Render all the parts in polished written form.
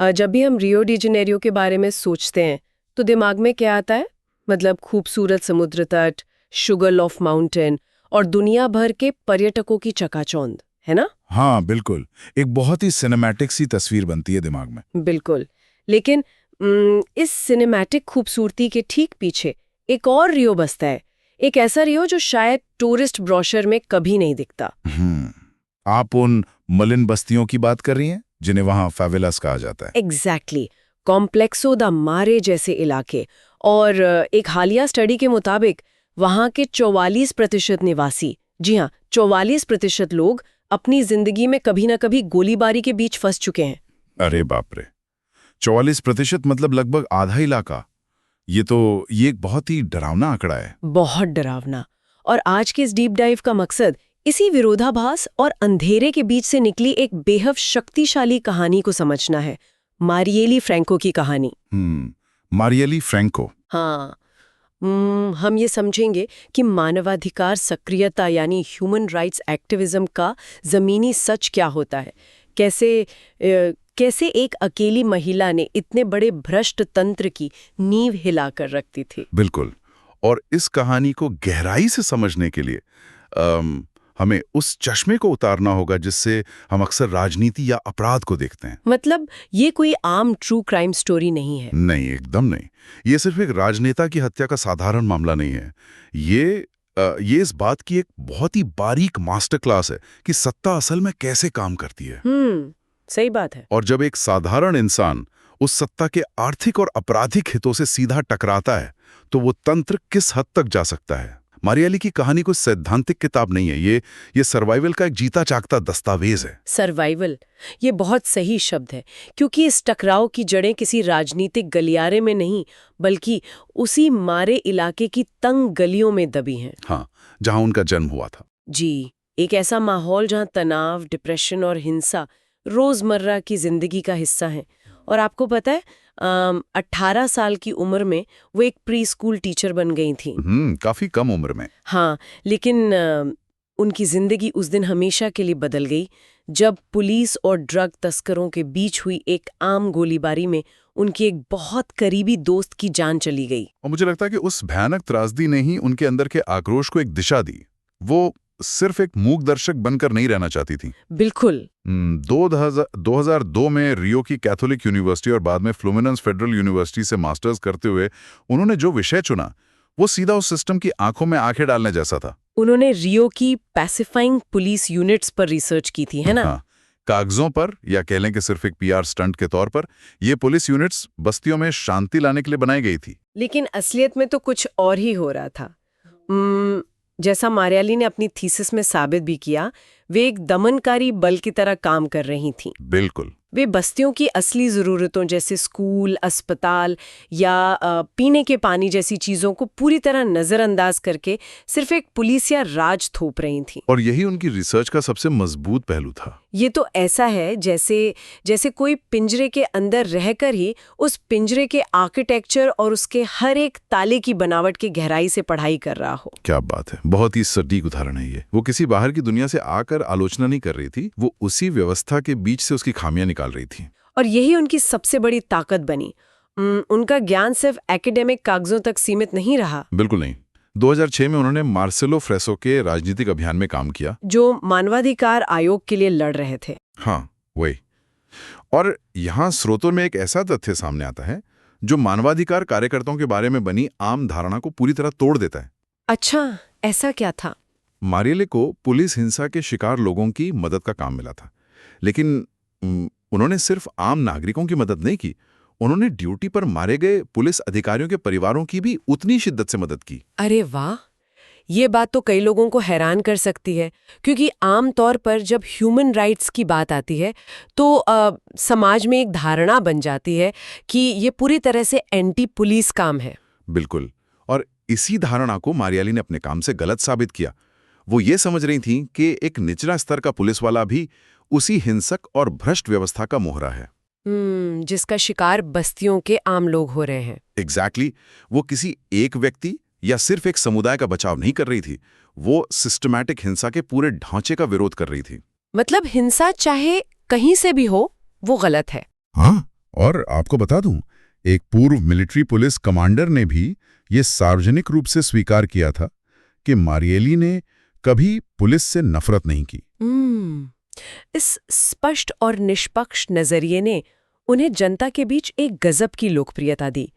जब भी हम रियो डी जेनेरियो के बारे में सोचते हैं तो दिमाग में क्या आता है? मतलब खूबसूरत समुद्र तट, शुगर लॉफ माउंटेन और दुनिया भर के पर्यटकों की चकाचौंध, है ना? हाँ बिल्कुल। एक बहुत ही सिनेमैटिक सी तस्वीर बनती है दिमाग में। बिल्कुल। लेकिन इस सिनेमैटिक खूबसूरती के ठीक पीछे एक और रियो बसता है। एक ऐसा रियो जो शायद टूरिस्ट ब्रोशर में कभी नहीं दिखता। आप उन मलिन बस्तियों की बात कर रही हैं जिन्हें वहाँ फेवेलास कहा जाता है। एग्जैक्टली। कॉम्प्लेक्सो द मारे जैसे इलाके। और एक हालिया स्टडी के मुताबिक वहाँ के 44% निवासी, जी हाँ 44% लोग अपनी जिंदगी में कभी ना कभी गोलीबारी के बीच फंस चुके हैं। अरे बाप रे, 44% मतलब लगभग आधा इलाका। ये एक बहुत ही डरावना आंकड़ा है। बहुत डरावना। और आज के इस डीप डाइव का मकसद इसी विरोधाभास और अंधेरे के बीच से निकली एक बेहद शक्तिशाली कहानी को समझना है। मारिएली फ्रैंको की कहानी। मारिएली फ्रैंको। हाँ। हम ये समझेंगे कि मानवाधिकार सक्रियता यानी ह्यूमन राइट्स एक्टिविज्म का जमीनी सच क्या होता है। कैसे एक अकेली महिला ने इतने बड़े भ्रष्ट तंत्र की नींव हिलाकर रखती थी। बिल्कुल। और इस कहानी को गहराई से समझने के लिए हमें उस चश्मे को उतारना होगा जिससे हम अक्सर राजनीति या अपराध को देखते हैं। मतलब ये कोई आम ट्रू क्राइम स्टोरी नहीं है। नहीं, एकदम नहीं। ये सिर्फ एक राजनेता की हत्या का साधारण मामला नहीं है। ये इस बात की एक बहुत ही बारीक मास्टर क्लास है कि सत्ता असल में कैसे काम करती है। सही बात है। और जब एक साधारण इंसान उस सत्ता के आर्थिक और आपराधिक हितों से सीधा टकराता है तो वो तंत्र किस हद तक जा सकता है। मारिएली की कहानी कोई सैद्धांतिक किताब नहीं है। ये सर्वाइवल का एक जीता जागता दस्तावेज है। सर्वाइवल, ये बहुत सही शब्द है, क्योंकि इस टकराव की जड़ें किसी राजनीतिक गलियारे में नहीं बल्कि उसी मारे इलाके की तंग गलियों में दबी हैं। हाँ, जहां उनका जन्म हुआ था। जी, एक ऐसा माहौल जहां तनाव, डिप्रेशन और हिंसा रोजमर्रा की जिंदगी का हिस्सा है। और आपको पता है 18 साल की उम्र में वो एक प्री स्कूल टीचर बन गई थी। काफी कम उम्र में। हाँ, लेकिन उनकी जिंदगी उस दिन हमेशा के लिए बदल गई जब पुलिस और ड्रग तस्करों के बीच हुई एक आम गोलीबारी में उनकी एक बहुत करीबी दोस्त की जान चली गई। और मुझे लगता है कि उस भयानक त्रासदी ने ही उनके अंदर के आक्रोश को एक दिशा दी। वो सिर्फ एक मूक दर्शक बनकर नहीं रहना चाहती थी। बिल्कुल। 2002 में रियो की कैथोलिक यूनिवर्सिटी और बाद में फ्लुमिनेंस फेडरल यूनिवर्सिटी से मास्टर्स करते हुए उन्होंने जो विषय चुना वो सीधा उस सिस्टम की आंखों में आंखें डालने जैसा था। उन्होंने रियो की पैसिफाइंग पुलिस यूनिट्स पर रिसर्च की थी, है ना? हाँ, कागजों पर या कह लें कि सिर्फ एक पीआर स्टंट के तौर पर ये पुलिस यूनिट्स बस्तियों में शांति लाने के लिए बनाई गई थी। लेकिन असलियत में तो कुछ और ही हो रहा था। जैसा मारिएली ने अपनी थीसिस में साबित भी किया, वे एक दमनकारी बल की तरह काम कर रही थीं। बिल्कुल। वे बस्तियों की असली ज़रूरतों जैसे स्कूल, अस्पताल या पीने के पानी जैसी चीज़ों को पूरी तरह नज़रअंदाज करके सिर्फ एक पुलिस या राज थोप रही थीं। और यही उनकी रिसर्च का सबसे मजबूत पहलू था। ये तो ऐसा है जैसे कोई पिंजरे के अंदर रहकर ही उस पिंजरे के आर्किटेक्चर और उसके हर एक ताले की बनावट की गहराई से पढ़ाई कर रहा हो। क्या बात है, बहुत ही सटीक उदाहरण है ये। वो किसी बाहर की दुनिया से आकर आलोचना नहीं कर रही थी, वो उसी व्यवस्था के बीच से उसकी खामियां निकाल रही थी। और यही उनकी सबसे बड़ी ताकत बनी। उनका ज्ञान सिर्फ एकेडमिक कागजों तक सीमित नहीं रहा। बिल्कुल नहीं। 2006 में उन्होंने मार्सेलो फ्रेसो के राजनीतिक अभियान में काम किया, जो मानवाधिकार आयोग के लिए लड़ रहे थे। हाँ, वही। और यहाँ स्रोतों में एक ऐसा तथ्य सामने आता है जो मानवाधिकार कार्यकर्ताओं के बारे में बनी आम धारणा को पूरी तरह तोड़ देता है। अच्छा, ऐसा क्या था? मारिएली को पुलिस हिंसा के शिकार लोगों की मदद का काम मिला था, लेकिन उन्होंने सिर्फ आम नागरिकों की मदद नहीं की, उन्होंने ड्यूटी पर मारे गए पुलिस अधिकारियों के परिवारों की भी उतनी शिद्दत से मदद की। अरे वाह, ये बात तो कई लोगों को हैरान कर सकती है, क्योंकि आम तौर पर जब ह्यूमन राइट्स की बात आती है तो समाज में एक धारणा बन जाती है कि ये पूरी तरह से एंटी पुलिस काम है। बिल्कुल। और इसी धारणा को मारिएली ने अपने काम से गलत साबित किया। वो ये समझ रही थी कि एक निचला स्तर का पुलिस वाला भी उसी हिंसक और भ्रष्ट व्यवस्था का मोहरा है, जिसका शिकार बस्तियों के आम लोग हो रहे हैं। एग्जैक्टली। वो किसी एक व्यक्ति या सिर्फ एक समुदाय का बचाव नहीं कर रही थी, वो सिस्टमैटिक हिंसा के पूरे ढांचे का विरोध कर रही थी। मतलब हिंसा चाहे कहीं से भी हो, वो गलत है। हाँ, और आपको बता दूं, एक पूर्व मिलिट्री पुलिस कमांडर ने भी ये सार्वजनिक रूप से स्वीकार किया था कि मारिएली ने कभी पुलिस से नफरत नहीं की। इस स्पष्ट और निष्पक्ष नजरिए ने उन्हें जनता के बीच एक गजब की लोकप्रियता दी।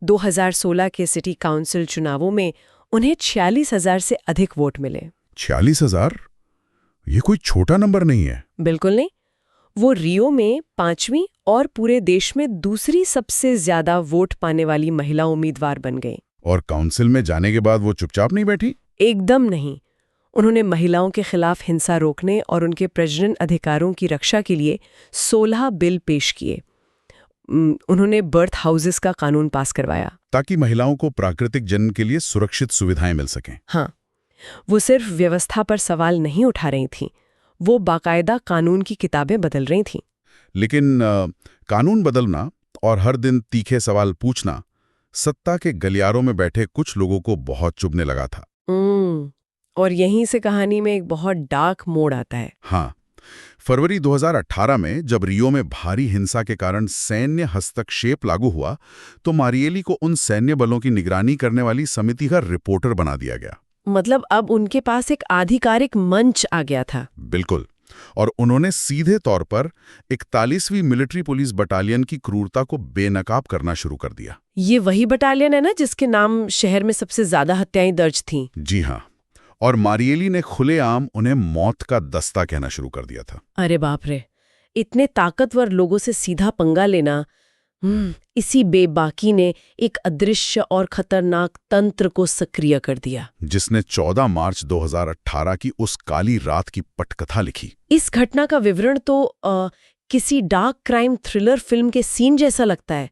2016 के सिटी काउंसिल चुनावों में उन्हें 46,000 से अधिक वोट मिले। 46,000? ये कोई छोटा नंबर नहीं है। बिल्कुल नहीं। वो रियो में 5वीं और पूरे देश में दूसरी सबसे ज्यादा वोट पाने वाली महिला उम्मीदवार बन गई। और काउंसिल में जाने के बाद वो चुपचाप नहीं बैठी? एकदम नहीं। उन्होंने महिलाओं के खिलाफ हिंसा रोकने और उनके प्रजनन अधिकारों की रक्षा के लिए 16 बिल पेश किए। उन्होंने बर्थ हाउसेस का कानून पास करवाया ताकि महिलाओं को प्राकृतिक जन्म के लिए सुरक्षित सुविधाएं मिल सकें। हाँ, वो सिर्फ व्यवस्था पर सवाल नहीं उठा रही थीं, वो बाकायदा कानून की किताबें बदल रही थीं। लेकिन कानून बदलना और हर दिन तीखे सवाल पूछना सत्ता के गलियारों में बैठे कुछ लोगों को बहुत चुभने लगा था। और यहीं से कहानी में एक बहुत डार्क मोड़ आता है। हाँ, फरवरी 2018 में जब रियो में भारी हिंसा के कारण सैन्य हस्तक्षेप लागू हुआ, तो मारिएली को उन सैन्य बलों की निगरानी करने वाली समिति का रिपोर्टर बना दिया गया। मतलब अब उनके पास एक आधिकारिक मंच आ गया था। बिल्कुल। और उन्होंने सीधे तौर पर 41वीं मिलिट्री पुलिस बटालियन की क्रूरता को बेनकाब करना शुरू कर दिया। ये वही बटालियन है ना जिसके नाम शहर में सबसे ज्यादा हत्याएं दर्ज थीं? जी हाँ। और मारिएली ने खुलेआम उन्हें मौत का दस्ता कहना शुरू कर दिया था। अरे बाप रे, इतने ताकतवर लोगों से सीधा पंगा लेना। इसी बेबाकी ने एक अदृश्य और खतरनाक तंत्र को सक्रिय कर दिया, जिसने 14 मार्च 2018 की उस काली रात की पटकथा लिखी। इस घटना का विवरण तो किसी डार्क क्राइम थ्रिलर फिल्म के सीन जैसा लगता है।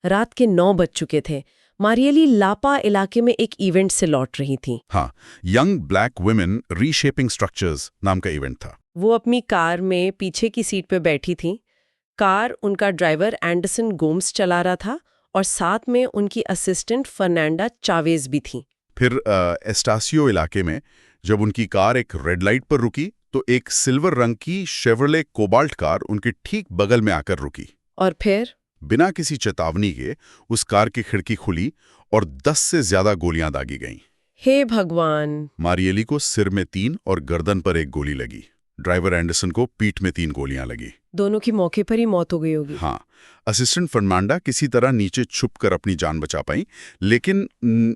रात के 9 बज चुके थे। मारिएली लापा इलाके में एक इवेंट से लौट रही थी। हाँ, young black women reshaping structures नाम का इवेंट था। वो अपनी कार में पीछे की सीट पे बैठी थी। कार उनका ड्राइवर एंडरसन गोम्स चला रहा था और साथ में उनकी असिस्टेंट फर्नांडा चावेज भी थी। फिर एस्टासियो इलाके में जब उनकी कार एक रेड लाइट पर रुकी, तो एक सिल्वर रंग की शेवरले कोबाल्ट कार उनके ठीक बगल में आकर रुकी। और फिर बिना किसी चेतावनी के उस कार की खिड़की खुली और 10 से ज्यादा गोलियां दागी गईं। हे भगवान! मारिएली को सिर में 3 और गर्दन पर 1 गोली लगी। ड्राइवर एंडरसन को पीठ में 3 गोलियां लगी। दोनों की मौके पर ही मौत हो गई होगी। हाँ, असिस्टेंट फर्नांडा किसी तरह नीचे छुपकर अपनी जान बचा पाई। लेकिन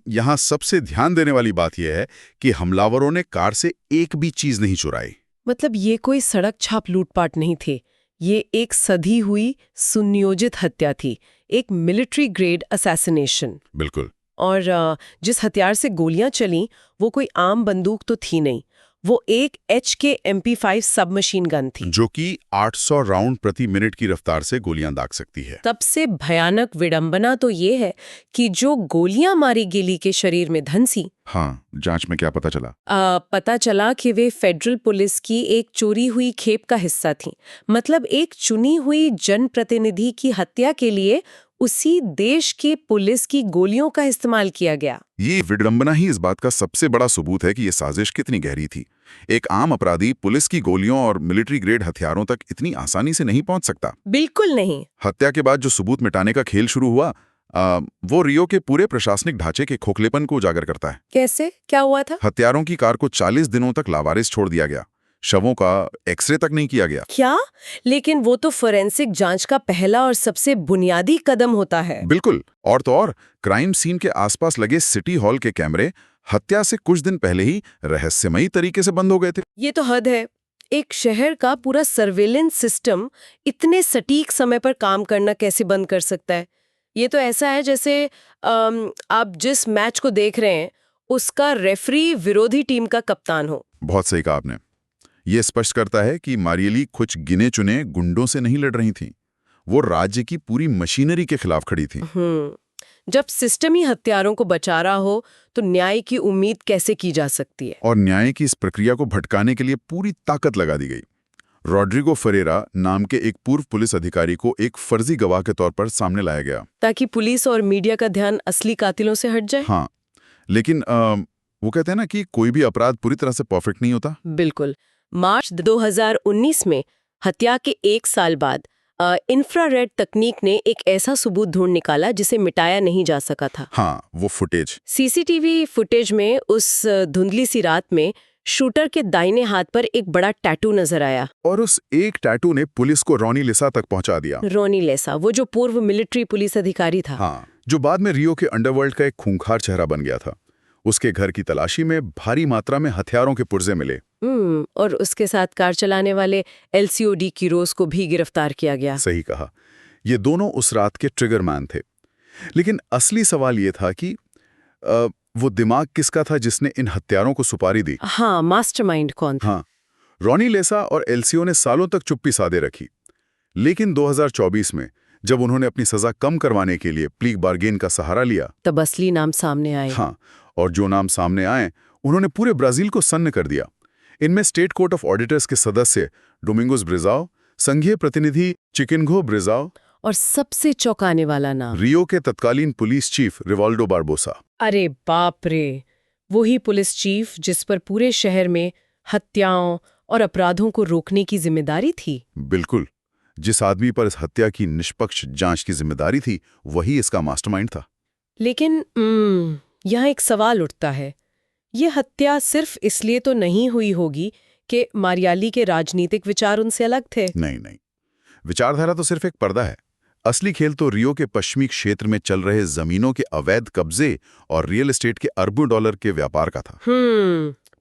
यहाँ सबसे ध्यान देने वाली बात यह है कि हमलावरों ने कार से एक भी चीज नहीं चुराई। मतलब ये कोई सड़क छाप लूटपाट नहीं थे, ये एक सधी हुई सुनियोजित हत्या थी, एक मिलिट्री ग्रेड असैसिनेशन। बिल्कुल। और जिस हथियार से गोलियां चलीं वो कोई आम बंदूक तो थी नहीं, वो एक HK MP5 सबमशीन गन थी, जो कि 800 राउंड प्रति मिनट की रफ्तार से गोलियां दाग सकती है। सबसे भयानक विडंबना तो ये है कि जो गोलियां मारी गेली के शरीर में धंसी। हाँ, जांच में क्या पता चला? पता चला कि वे फेडरल पुलिस की एक चोरी हुई खेप का हिस्सा थी। मतलब एक चुनी हुई जनप्रतिनिधि की हत्या के लिए उसी देश के पुलिस की गोलियों का इस्तेमाल किया गया। ये विडंबना ही इस बात का सबसे बड़ा सबूत है कि ये साजिश कितनी गहरी थी। एक आम अपराधी पुलिस की गोलियों और मिलिट्री ग्रेड हथियारों तक इतनी आसानी से नहीं पहुंच सकता। बिल्कुल नहीं। हत्या के बाद जो सबूत मिटाने का खेल शुरू हुआ, वो रियो के पूरे प्रशासनिक ढांचे के खोखलेपन को उजागर करता है। कैसे? क्या हुआ था? हत्यारों की कार को 40 दिनों तक लावारिस छोड़ दिया गया। शवों का एक्सरे तक नहीं किया गया। क्या? लेकिन वो तो फोरेंसिक जांच का पहला और सबसे बुनियादी कदम होता है। बिल्कुल। और तो और, क्राइम सीन के आसपास लगे सिटी हॉल के कैमरे हत्या से कुछ दिन पहले ही रहस्यमयी तरीके से बंद हो गए थे। ये तो हद है। एक शहर का पूरा सर्वेलेंस सिस्टम इतने सटीक समय पर काम करना कैसे बंद कर सकता है? ये तो ऐसा है जैसे आप जिस मैच को देख रहे हैं उसका रेफरी विरोधी टीम का कप्तान हो। बहुत सही कहा आपने। ये स्पष्ट करता है कि मारिएली कुछ गिने चुने गुंडों से नहीं लड़ रही थी, वो राज्य की पूरी मशीनरी के खिलाफ खड़ी थी। जब सिस्टम ही हत्यारों को बचा रहा हो तो न्याय की उम्मीद कैसे की जा सकती है? और न्याय की इस प्रक्रिया को भटकाने के लिए पूरी ताकत लगा दी गई। रॉड्रिगो फरेरा नाम के एक पूर्व पुलिस अधिकारी को एक फर्जी गवाह के तौर पर सामने लाया गया, ताकि पुलिस और मीडिया का ध्यान असली कातिलों से हट जाए। हाँ, लेकिन वो कहते हैं ना कि कोई भी अपराध पूरी तरह से परफेक्ट नहीं होता। बिल्कुल। मार्च 2019 में हत्या के 1 साल बाद इंफ्रारेड तकनीक ने एक ऐसा सबूत ढूंढ निकाला जिसे मिटाया नहीं जा सका था। हाँ, वो फुटेज। सीसीटीवी फुटेज में उस धुंधली सी रात में शूटर के दाहिने हाथ पर एक बड़ा टैटू नजर आया। और उस एक टैटू ने पुलिस को रॉनी लिसा तक पहुंचा दिया। रॉनी लेसा, वो जो पूर्व मिलिट्री पुलिस अधिकारी था। हाँ, जो बाद में रियो के अंडरवर्ल्ड का एक खूंखार चेहरा बन गया था। उसके घर की तलाशी में भारी मात्रा में हथियारों के पुर्जे मिले। और उसके साथ कार चलाने वाले एलसीओडी कीरोस को भी गिरफ्तार किया गया। सही कहा, ये दोनों उस रात के ट्रिगर मैन थे। लेकिन असली सवाल ये था कि वो दिमाग किसका था जिसने इन हत्यारों को सुपारी दी? हाँ, मास्टरमाइंड कौन था? हाँ, रॉनी लेसा और एलसीओ ने सालों तक चुप्पी साधे रखी। लेकिन 2024 में जब उन्होंने अपनी सजा कम करवाने के लिए प्ली बार्गेन का सहारा लिया, तब असली नाम सामने आए। हाँ, और जो नाम सामने आए उन्होंने पूरे ब्राजील को सन्न कर दिया। इनमें स्टेट कोर्ट ऑफ ऑडिटर्स के सदस्य डोमिंगोस ब्रिजाओ, संघीय प्रतिनिधि चिकिन्गो ब्रिजाओ और सबसे चौंकाने वाला नाम रियो के तत्कालीन पुलिस चीफ रिवाल्डो बारबोसा। अरे बाप रे, वही पुलिस चीफ जिस पर पूरे शहर में हत्याओं और अपराधों को रोकने की जिम्मेदारी थी। बिल्कुल, जिस आदमी पर इस हत्या की निष्पक्ष जांच की जिम्मेदारी थी वही इसका मास्टरमाइंड था। लेकिन यहाँ एक सवाल उठता है, ये हत्या सिर्फ इसलिए तो नहीं हुई होगी कि मारियाली के राजनीतिक विचार उनसे अलग थे? नहीं, विचारधारा तो सिर्फ एक पर्दा है। असली खेल तो रियो के पश्चिमी क्षेत्र में चल रहे जमीनों के अवैध कब्जे और रियल एस्टेट के अरबों डॉलर के व्यापार का था।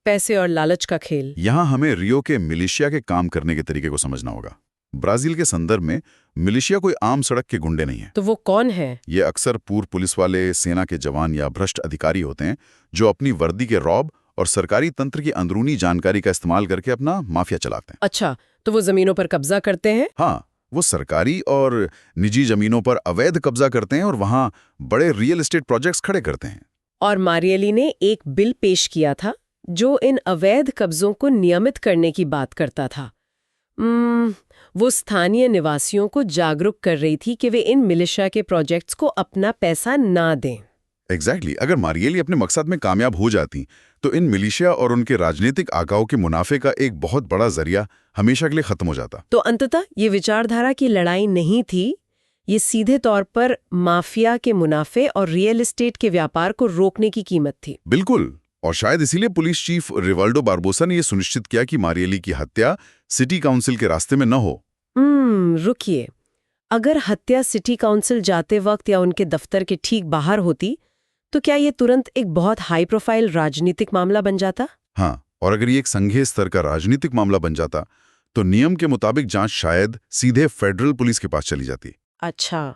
पैसे और लालच का खेल। यहाँ हमें रियो के मिलिशिया के काम करने के तरीके को समझना होगा। ब्राजील के संदर्भ में मिलिशिया कोई आम सड़क के गुंडे नहीं है। तो वो कौन है? ये अक्सर पूर्व पुलिस वाले, सेना के जवान या भ्रष्ट अधिकारी होते हैं जो अपनी वर्दी के रौब और सरकारी तंत्र की अंदरूनी जानकारी का इस्तेमाल करके अपना माफिया चलाते हैं। अच्छा, तो वो जमीनों पर कब्जा करते हैं? हाँ, वो सरकारी और निजी जमीनों पर अवैध कब्जा करते हैं और वहां बड़े रियल एस्टेट प्रोजेक्ट्स खड़े करते हैं। और मारियाली ने एक बिल पेश किया था जो इन अवैध कब्जों को नियमित करने की बात करता था। वो स्थानीय निवासियों को जागरूक कर रही थी कि वे इन मिलिशिया के प्रोजेक्ट्स को अपना पैसा ना दें। एग्जैक्टली, अगर मारियाली अपने मकसद में कामयाब हो जाती तो इन मिलिशिया और उनके राजनीतिक आकाओं के मुनाफे का एक बहुत बड़ा जरिया हमेशा के लिए खत्म हो जाता। तो अंततः ये विचारधारा की लड़ाई नहीं थी, ये सीधे तौर पर माफिया के मुनाफे और रियल एस्टेट के व्यापार को रोकने की कीमत थी। बिल्कुल, और शायद इसीलिए पुलिस चीफ रिवाल्डो बारबोसा ने यह सुनिश्चित किया कि मारियाली की हत्या सिटी काउंसिल के रास्ते में न हो। रुकिए, अगर हत्या सिटी काउंसिल जाते वक्त या उनके दफ्तर के ठीक बाहर होती तो क्या ये तुरंत एक बहुत हाई प्रोफाइल राजनीतिक मामला बन जाता? हाँ, और अगर ये एक संघीय स्तर का राजनीतिक मामला बन जाता तो नियम के मुताबिक जांच शायद सीधे फेडरल पुलिस के पास चली जाती। अच्छा,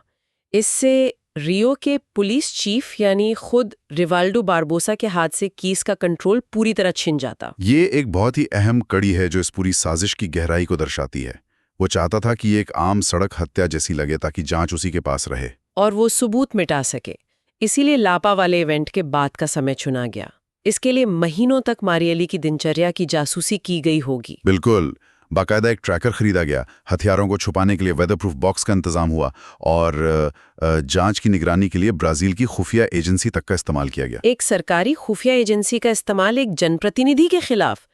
इससे रियो के पुलिस चीफ यानी खुद रिवाल्डो बारबोसा के हाथ से केस का कंट्रोल पूरी तरह छिन जाता। ये एक बहुत ही अहम कड़ी है जो इस पूरी साजिश की गहराई को दर्शाती है। वो चाहता था कि ये एक आम सड़क हत्या जैसी लगे ताकि जांच उसी के पास रहे और वो सबूत मिटा सके। इसीलिए लापा वाले इवेंट के बाद का समय चुना गया। इसके लिए महीनों तक मारियाली की दिनचर्या की जासूसी की गई होगी। बिल्कुल, बाकायदा एक ट्रैकर खरीदा गया, हथियारों को छुपाने के लिए वेदरप्रूफ बॉक्स का इंतजाम हुआ और जांच की निगरानी के लिए ब्राजील की खुफिया एजेंसी तक का इस्तेमाल किया गया। एक सरकारी खुफिया एजेंसी का इस्तेमाल एक जनप्रतिनिधि के खिलाफ,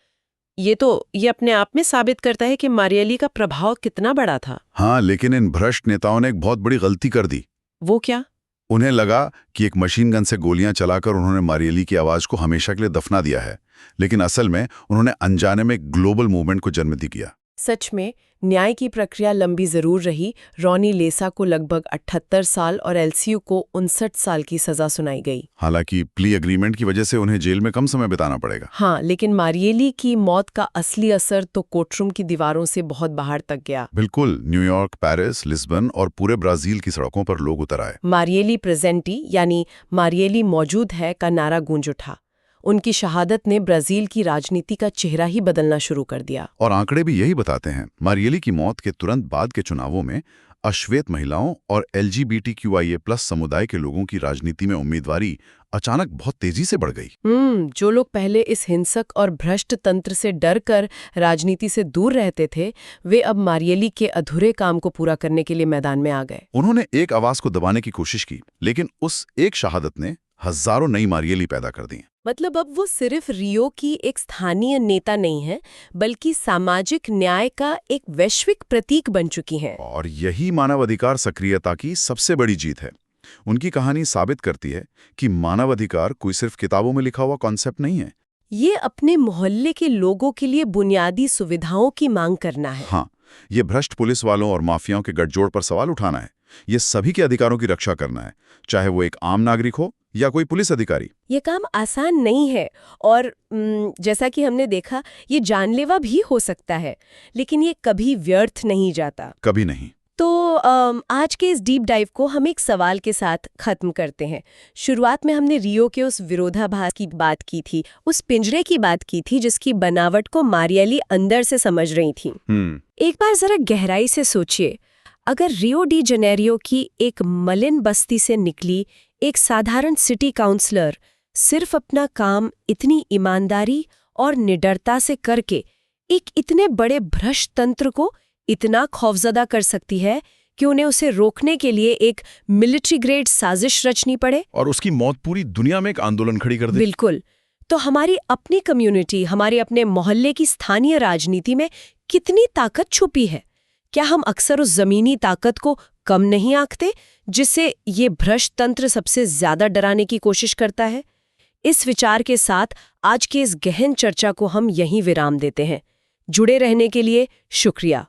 ये अपने आप में साबित करता है कि मारियाली का प्रभाव कितना बड़ा था। हाँ, लेकिन इन भ्रष्ट नेताओं ने एक बहुत बड़ी गलती कर दी। वो क्या? उन्हें लगा कि एक मशीन गन से गोलियां चलाकर उन्होंने मारियाली की आवाज को हमेशा के लिए दफना दिया है, लेकिन असल में उन्होंने अनजाने में ग्लोबल मूवमेंट को जन्म दिया। सच में न्याय की प्रक्रिया लंबी जरूर रही। रॉनी लेसा को लगभग 78 साल और एलसीयू को 59 साल की सजा सुनाई गई। हालांकि प्ली एग्रीमेंट की वजह से उन्हें जेल में कम समय बिताना पड़ेगा। हाँ, लेकिन मारियाली की मौत का असली असर तो कोर्टरूम की दीवारों से बहुत बाहर तक गया। बिल्कुल, न्यूयॉर्क, पेरिस, लिस्बन और पूरे ब्राजील की सड़कों पर लोग उतर आए। मारियाली प्रेजेंटी यानी मारियाली मौजूद है का नारा गूंज उठा। उनकी शहादत ने ब्राजील की राजनीति का चेहरा ही बदलना शुरू कर दिया। और आंकड़े भी यही बताते हैं। मारियाली की मौत के तुरंत बाद के चुनावों में अश्वेत महिलाओं और LGBTQIA+ समुदाय के लोगों की राजनीति में उम्मीदवारी अचानक बहुत तेजी से बढ़ गई। जो लोग पहले इस हिंसक और भ्रष्ट तंत्र से डर कर राजनीति से दूर रहते थे, वे अब मारियाली के अधूरे काम को पूरा करने के लिए मैदान में आ गए। उन्होंने एक आवाज को दबाने की कोशिश की, लेकिन उस एक शहादत ने हजारों नई मारियाली पैदा कर दी। मतलब अब वो सिर्फ रियो की एक स्थानीय नेता नहीं है, बल्कि सामाजिक न्याय का एक वैश्विक प्रतीक बन चुकी हैं। और यही मानवाधिकार सक्रियता की सबसे बड़ी जीत है। उनकी कहानी साबित करती है कि मानवाधिकार कोई सिर्फ किताबों में लिखा हुआ कॉन्सेप्ट नहीं है। ये अपने मोहल्ले के लोगों के लिए बुनियादी सुविधाओं की मांग करना है। हाँ, ये भ्रष्ट पुलिस वालों और माफियाओं के गठजोड़ पर सवाल उठाना है। ये सभी के अधिकारों की रक्षा करना है, चाहे वो एक आम नागरिक हो या कोई पुलिस अधिकारी। ये काम आसान नहीं है और जैसा कि हमने देखा, ये जानलेवा भी हो सकता है, लेकिन ये कभी व्यर्थ नहीं जाता। कभी नहीं। तो आज के इस डीप डाइव को हम एक सवाल के साथ खत्म करते हैं। शुरुआत में हमने रियो के उस विरोधाभास की बात की थी, उस पिंजरे की बात की थी जिसकी बनावट को मारियाली अंदर से समझ रही थी। एक बार जरा गहराई से सोचिए, अगर रियो डी जनेरियो की एक मलिन बस्ती से निकली एक साधारण सिटी काउंसलर सिर्फ अपना काम इतनी ईमानदारी और निडरता से करके एक इतने बड़े भ्रष्ट तंत्र को इतना खौफजदा कर सकती है कि उन्हें उसे रोकने के लिए एक मिलिट्री ग्रेड साजिश रचनी पड़े और उसकी मौत पूरी दुनिया में एक आंदोलन खड़ी कर दे। बिल्कुल। तो हमारी अपनी कम्युनिटी, हमारे अपने मोहल्ले की स्थानीय राजनीति में कितनी ताकत छुपी है? क्या हम अक्सर उस जमीनी ताकत को कम नहीं आंकते जिससे ये भ्रष्ट तंत्र सबसे ज्यादा डराने की कोशिश करता है? इस विचार के साथ आज के इस गहन चर्चा को हम यहीं विराम देते हैं। जुड़े रहने के लिए शुक्रिया।